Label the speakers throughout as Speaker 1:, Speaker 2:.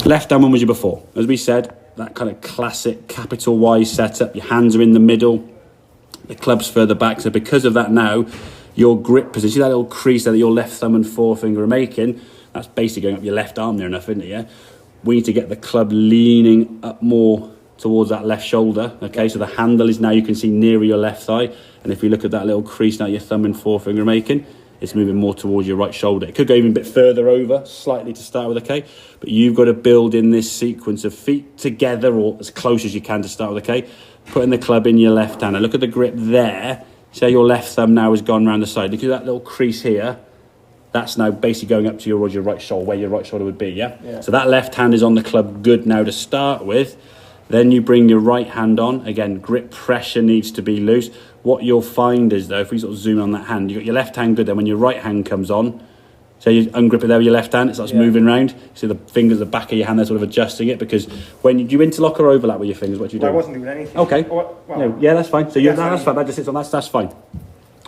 Speaker 1: Left hand one was your before. As we said, that kind of classic capital Y setup. Your hands are in the middle, the club's further back. So because of that now, your grip position, see that little crease there that your left thumb and forefinger are making? That's basically going up your left arm there enough, isn't it, yeah? We need to get the club leaning up more towards that left shoulder, okay? So the handle is now, you can see, nearer your left thigh. And if you look at that little crease now your thumb and forefinger are making, it's moving more towards your right shoulder. It could go even a bit further over, slightly to start with, okay? But you've got to build in this sequence of feet together, or as close as you can to start with, okay? Putting the club in your left hand. And look at the grip there. See how your left thumb now has gone around the side. Look at that little crease here. That's now basically going up to your right shoulder, where your right shoulder would be, yeah? So that left hand is on the club good now to start with. Then you bring your right hand on. Again, grip pressure needs to be loose. What you'll find is, though, if we sort of zoom on that hand, you've got your left hand good. Then when your right hand comes on, so you ungrip it there with your left hand, it starts moving around. See the fingers, the back of your hand, they're sort of adjusting it, because when you interlock or overlap with your fingers, what do you do?
Speaker 2: I wasn't doing anything.
Speaker 1: Okay. No, yeah, that's fine. So that's fine. That just sits on. That's fine.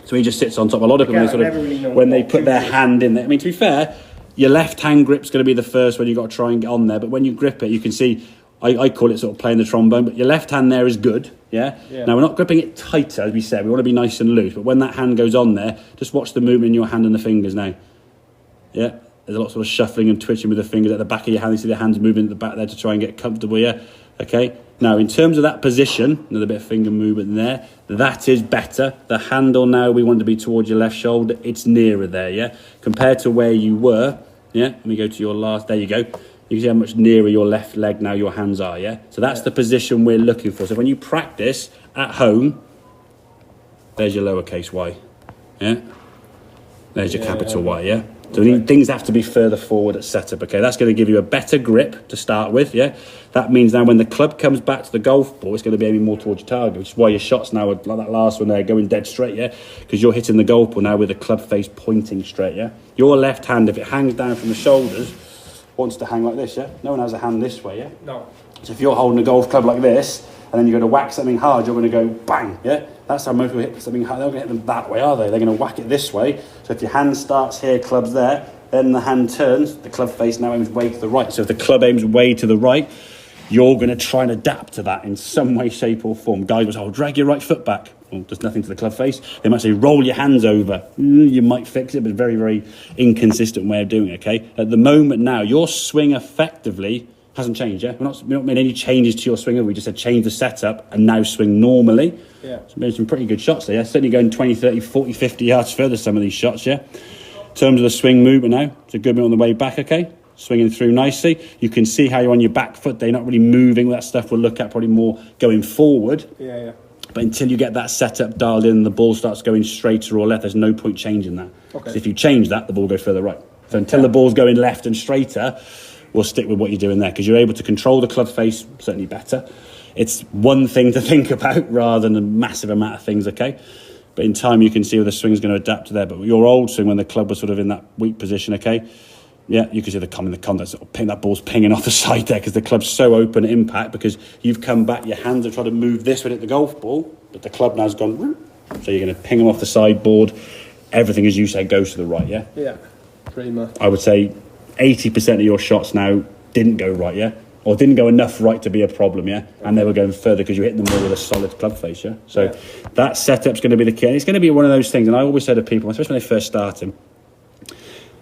Speaker 1: So he just sits on top. A lot of people, when they put their hand in there. I mean, to be fair, your left hand grip's going to be the first one you've got to try and get on there. But when you grip it, you can see, I call it sort of playing the trombone, but your left hand there is good, yeah? Now, we're not gripping it tighter, as we said. We want to be nice and loose. But when that hand goes on there, just watch the movement in your hand and the fingers now. Yeah? There's a lot of sort of shuffling and twitching with the fingers at the back of your hand. You see the hands moving at the back there to try and get comfortable, yeah? Okay? Now, in terms of that position, another bit of finger movement there, that is better. The handle now, we want to be towards your left shoulder. It's nearer there, yeah? Compared to where you were, yeah? Let me go to your last, there you go. You can see how much nearer your left leg now your hands are, yeah? So that's the position we're looking for. So when you practice at home, there's your lowercase y, yeah? There's your capital Y, yeah? So things have to be further forward at setup, okay? That's going to give you a better grip to start with, yeah? That means now when the club comes back to the golf ball, it's going to be aiming more towards your target, which is why your shots now are like that last one there, going dead straight, yeah? Because you're hitting the golf ball now with the club face pointing straight, yeah? Your left hand, if it hangs down from the shoulders, wants to hang like this, yeah? No one has a hand this way, yeah?
Speaker 2: No.
Speaker 1: So if you're holding a golf club like this, and then you're going to whack something hard, you're going to go bang, yeah? That's how most people hit something hard. They're not going to hit them that way, are they? They're going to whack it this way. So if your hand starts here, club's there, then the hand turns, the club face now aims way to the right. So if the club aims way to the right, you're going to try and adapt to that in some way, shape or form. Guys will say, oh, drag your right foot back. Well, there's nothing to the club face. They might say, roll your hands over. You might fix it, but very, very inconsistent way of doing it, okay? At the moment now, your swing effectively hasn't changed, yeah? We're not made any changes to your swing. We just said change the setup and now swing normally.
Speaker 2: Yeah.
Speaker 1: So made some pretty good shots there, yeah? Certainly going 20, 30, 40, 50 yards further, some of these shots, yeah? In terms of the swing movement now, it's a good bit on the way back, okay? Swinging through nicely. You can see how you're on your back foot. They're not really moving. That stuff we'll look at probably more going forward.
Speaker 2: Yeah.
Speaker 1: But until you get that setup dialed in, the ball starts going straighter or left, there's no point changing that.
Speaker 2: Okay.
Speaker 1: So if you change that, the ball goes further right. So until the ball's going left and straighter, we'll stick with what you're doing there, because you're able to control the club face certainly better. It's one thing to think about rather than a massive amount of things, okay? But in time, you can see where the swing's going to adapt to there. But your old swing, when the club was sort of in that weak position, okay? Yeah, you can see the contact sort of ping, that ball's pinging off the side there because the club's so open at impact, because you've come back, your hands are trying to move this way at the golf ball, but the club now's gone, so you're going to ping them off the sideboard. Everything, as you say, goes to the right, yeah?
Speaker 2: Yeah, pretty much.
Speaker 1: I would say 80% of your shots now didn't go right, yeah? Or didn't go enough right to be a problem, yeah? And they were going further because you hit them more with a solid club face, yeah? So that setup's going to be the key. And it's going to be one of those things, and I always say to people, especially when they first start him,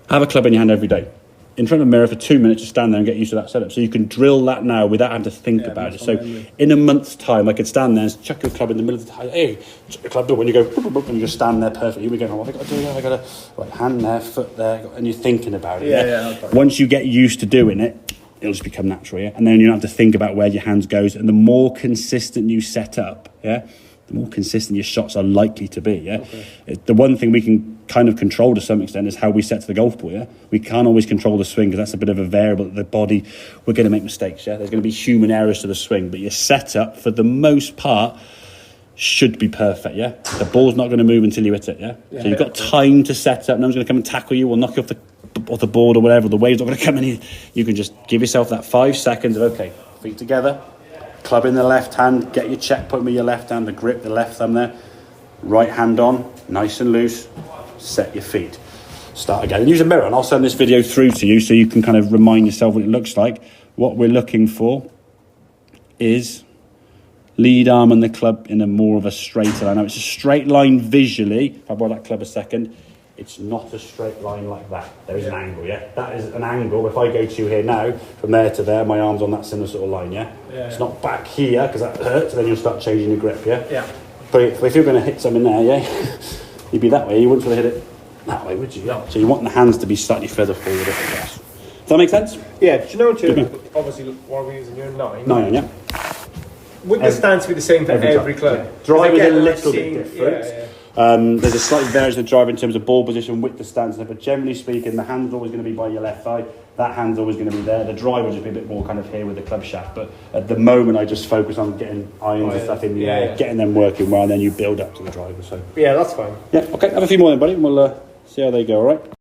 Speaker 1: have a club in your hand every day. In front of a mirror for 2 minutes, just stand there and get used to that setup. So you can drill that now without having to think about it. So in a month's time, I could stand there and chuck your club in the middle of the time. Hey, chuck your club door when you go, and you just stand there perfectly. Here we go, what have I got to do? Have I got a right hand there, foot there, and you're thinking about it. Yeah. Once you get used to doing it, it'll just become natural, yeah? And then you don't have to think about where your hands goes. And the more consistent you set up, yeah, the more consistent your shots are likely to be, yeah? Okay. The one thing we can kind of control to some extent is how we set to the golf ball, yeah? We can't always control the swing because that's a bit of a variable. The body, we're going to make mistakes, yeah? There's going to be human errors to the swing, but your setup, for the most part, should be perfect, yeah? The ball's not going to move until you hit it, yeah? So you've got time to set up. No one's going to come and tackle you or knock you off the board or whatever. The wave's not going to come in. You can just give yourself that 5 seconds of, okay, feet together, club in the left hand, get your check point with your left hand, the grip, the left thumb there, right hand on, nice and loose, set your feet. Start again. And use a mirror, and I'll send this video through to you so you can kind of remind yourself what it looks like. what we're looking for is lead arm and the club in a more of a straight line. Now it's a straight line visually. If I borrow that club a second, it's not a straight line like that. There is an angle, yeah? That is an angle. If I go to here now, from there to there, my arm's on that similar sort of line, yeah? It's not back here, because that hurts, and then you'll start changing your grip, yeah?
Speaker 2: Yeah.
Speaker 1: But if you're going to hit something there, yeah, you'd be that way. You wouldn't sort of hit it that way, would you?
Speaker 2: No.
Speaker 1: So you want the hands to be slightly further forward. Does that make sense?
Speaker 2: Yeah, do you know what obviously, what are we using? You're 9.
Speaker 1: 9, yeah.
Speaker 2: Would the stance be the same for every club?
Speaker 1: Yeah. Drive is a
Speaker 2: Again,
Speaker 1: little
Speaker 2: I've
Speaker 1: bit
Speaker 2: seen-
Speaker 1: different.
Speaker 2: Yeah.
Speaker 1: There's a slight variation of drive in terms of ball position, width, the stance, but generally speaking, the hand's always going to be by your left thigh. That hand's always going to be there. The drive will just be a bit more kind of here with the club shaft. But at the moment, I just focus on getting irons and stuff in the air, getting them working well, and then you build up to the driver. So
Speaker 2: Yeah, that's fine.
Speaker 1: yeah, okay. Have a few more then, buddy, and we'll see how they go. All right.